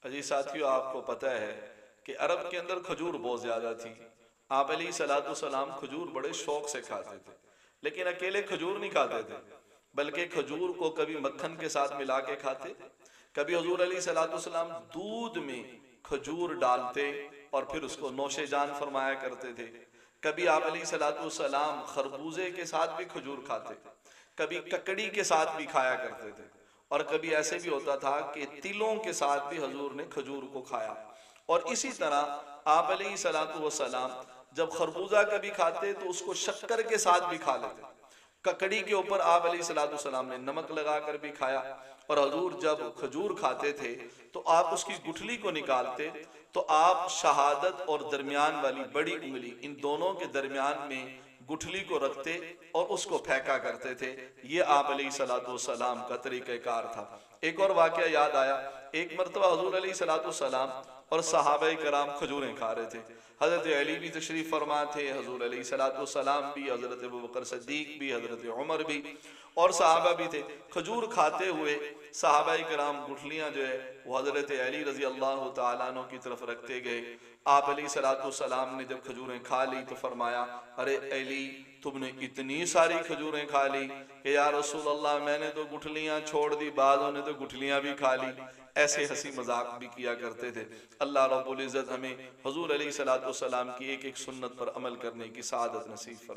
عزیز ساتھیو، آپ کو پتہ ہے کہ عرب کے اندر کھجور بہت زیادہ تھی۔ آپ علیہ الصلوۃ والسلام کھجور بڑے شوق سے کھاتے تھے، لیکن اکیلے کھجور نہیں کھاتے تھے، بلکہ کھجور کو کبھی مکھن کے ساتھ ملا کے کھاتے، کبھی حضور علیہ الصلوۃ والسلام دودھ میں کھجور ڈالتے اور پھر اس کو نوش جان فرمایا کرتے تھے۔ کبھی آپ علیہ الصلوۃ والسلام خربوزے کے ساتھ بھی کھجور کھاتے، کبھی ککڑی کے ساتھ بھی کھایا کرتے تھے، اور کبھی ایسے بھی ہوتا تھا کہ تلوں کے ساتھ بھی حضور نے کھجور کو کھایا۔ اور اسی طرح آپ علیہ الصلوۃ والسلام جب خربوزہ کبھی کھاتے تو اس کو شکر کے ساتھ بھی کھا لیتے، ککڑی کے اوپر آپ علیہ الصلوۃ والسلام نے نمک لگا کر بھی کھایا۔ اور حضور جب کھجور کھاتے تھے تو آپ اس کی گٹھلی کو نکالتے تو آپ شہادت اور درمیان والی بڑی انگلی، ان دونوں کے درمیان میں گٹھلی کو رکھتے اور اس کو پھینکا کرتے تھے۔ یہ آپ علیہ الصلوۃ والسلام کا طریقہ کار تھا۔ ایک اور واقعہ یاد آیا، ایک مرتبہ حضور علیہ الصلوۃ والسلام اور صحابہ کرام کھجوریں کھا رہے تھے۔ حضرت علی بھی تشریف فرما تھے، حضور علیہ الصلوۃ والسلام بھی، حضرت ابوبکر صدیق بھی، حضرت عمر بھی، اور صحابہ بھی تھے۔ کھجور کھاتے ہوئے صحابہ کرام گٹھلیاں جو ہے وہ حضرت علی رضی اللہ تعالیٰ عنہ کی طرف رکھتے گئے۔ آپ علیہ الصلوۃ والسلام نے جب کھجوریں کھا لی تو فرمایا، ارے علی، تم نے اتنی ساری کھجوریں کھا لی کہ یا رسول اللہ میں نے تو گٹھلیاں چھوڑ دی، بعضوں نے تو گٹھلیاں بھی کھا لی۔ ایسے ہنسی مذاق بھی کیا کرتے تھے۔ اللہ رب العزت ہمیں حضور علیہ الصلوۃ والسلام کی ایک ایک سنت پر عمل کرنے کی سعادت نصیب فرمائے۔